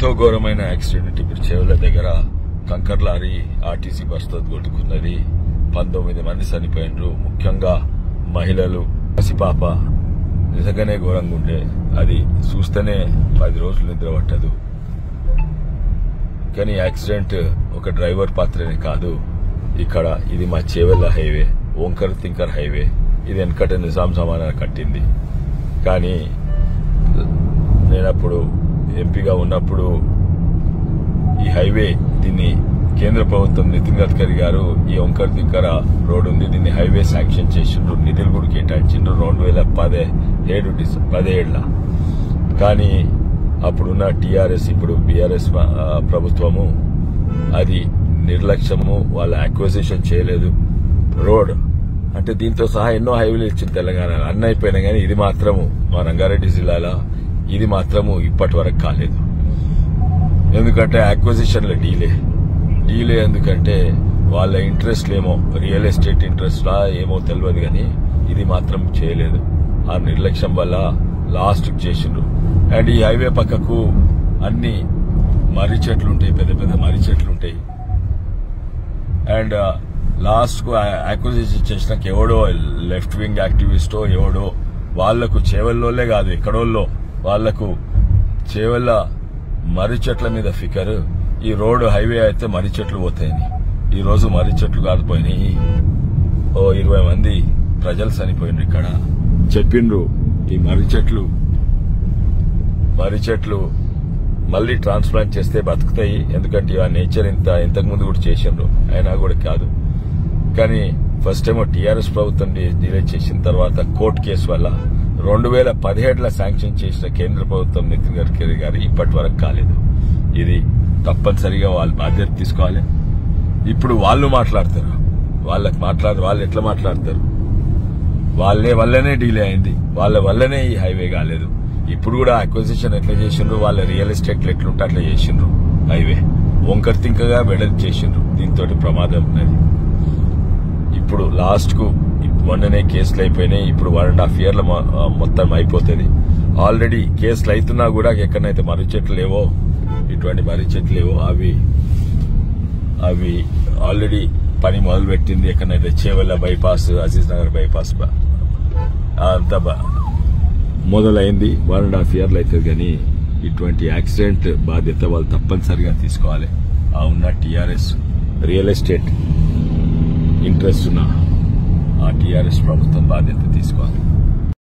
ఎంతో ఘోరమైన యాక్సిడెంట్ ఇప్పుడు చెవుల దగ్గర కంకర్ లారీ ఆర్టీసీ బస్తో కొట్టుకున్నది. 19 మంది చనిపోయినరు, ముఖ్యంగా మహిళలు, పసిపాప. నిజంగానే ఘోరంగా ఉండే. అది చూస్తేనే 10 రోజులు నిద్ర పట్టదు. కానీ యాక్సిడెంట్ ఒక డ్రైవర్ పాత్రనే కాదు. ఇక్కడ ఇది మా చేవెళ్ల హైవే, ఓంకర్ తింకర్ హైవే. ఇది వెనకట నిజాం జమానా కట్టింది. కానీ నేనప్పుడు ఎంపీగా ఉన్నప్పుడు ఈ హైవే దీన్ని కేంద్ర ప్రభుత్వం నితిన్ గడ్కరీ గారు ఈ ఓంకర్ తింకర రోడ్ ఉంది, దీన్ని హైవే శాంక్షన్ చేసిండ్రు, నిధులు కూడా కేటాయించిండ్రు 2017. కానీ అప్పుడున్న టీఆర్ఎస్ ఇప్పుడు బీఆర్ఎస్ ప్రభుత్వము అది నిర్లక్ష్యము, వాళ్ళ అక్విజిషన్ చేయలేదు. రోడ్ అంటే దీంతో సహా ఎన్నో హైవేలు ఇచ్చింది తెలంగాణ, అన్నీ అయిపోయినా కానీ ఇది మాత్రము మా రంగారెడ్డి జిల్లాలో ఇది మాత్రము ఇప్పటి వరకు కాలేదు. ఎందుకంటే అక్విజిషన్లో డీలే ఎందుకంటే వాళ్ళ ఇంట్రెస్ట్లేమో రియల్ ఎస్టేట్ ఇంట్రెస్ట్లా ఏమో తెలియదు, కానీ ఇది మాత్రం చేయలేదు. ఆ నిర్లక్ష్యం వల్ల లాస్ట్ చేసిండ్రు. అండ్ ఈ హైవే పక్కకు అన్ని మర్రి చెట్లుంటాయి, పెద్ద పెద్ద మర్రి చెట్లుంటాయి. అండ్ లాస్ట్ కు అక్విజిషన్ చేసినాక ఎవడో లెఫ్ట్ వింగ్ యాక్టివిస్టో ఎవడో వాళ్లకు చేవెల్లోనే కాదు ఎక్కడోళ్ళో వాళ్లకు చేవెళ్ళ మర్రి చెట్ల మీద ఫికర్. ఈ రోడ్డు హైవే అయితే మర్రి చెట్లు పోతాయని ఈ రోజు మర్రి చెట్లు కాలిపోయినాయి. 20 మంది ప్రజలు చనిపోయినారు. ఇక్కడ చెప్పిండ్రు ఈ మర్రి చెట్లు మళ్లీ ట్రాన్స్ప్లాంట్ చేస్తే బతుకుతాయి, ఎందుకంటే ఆ నేచర్ ఇంతకుముందు కూడా చేసిండ్రు, అయినా కూడా కాదు. కానీ ఫస్ట్ ఏమో టీఆర్ఎస్ ప్రభుత్వం డిలే చేసిన తర్వాత కోర్టు కేసు వల్ల 2017లో శాంక్షన్ చేసిన కేంద్ర ప్రభుత్వం నితిన్ గడ్కరీ గారు ఇప్పటి వరకు కాలేదు. ఇది తప్పనిసరిగా వాళ్ళు బాధ్యత తీసుకోవాలి. ఇప్పుడు వాళ్ళు మాట్లాడతారు, వాళ్ళు ఎట్లా మాట్లాడతారు? వల్లనే డిలే అయింది, వాళ్ళ వల్లనే ఈ హైవే కాలేదు. ఇప్పుడు కూడా అక్విజిషన్ ఎట్లా చేసిండ్రు, వాళ్ళ రియల్ ఎస్టేట్లు ఎట్లుంటే అట్లా చేసిండ్రు. హైవే వంకర్ తింకగా వెడల్పు చేసిండ్రు, దీంతో ప్రమాదం ఉన్నది. ఇప్పుడు లాస్ట్ కు మొన్ననే కేసులు అయిపోయినాయి. ఇప్పుడు 1.5 yearలో మొత్తం అయిపోతుంది. ఆల్రెడీ కేసులు అవుతున్నా కూడా ఎక్కడైతే మర్రి చెట్లు లేవో, ఇటువంటి మర్రి చెట్లు లేవో అవి ఆల్రెడీ పని మొదలు పెట్టింది. ఎక్కడైతే చేవెళ్ల బైపాస్, అజీజ్ నగర్ బైపాస్ అంతా మొదలైంది. 1.5 yearలో అవుతుంది. కానీ ఇటువంటి యాక్సిడెంట్ బాధ్యత వాళ్ళు తప్పనిసరిగా తీసుకోవాలి. ఆ ఉన్న టీఆర్ఎస్ రియల్ ఎస్టేట్ ఇంట్రెస్ట్ ఉన్న ఆ టీఆర్ఎస్ ప్రభుత్వం బాధ్యత తీసుకోవాలి.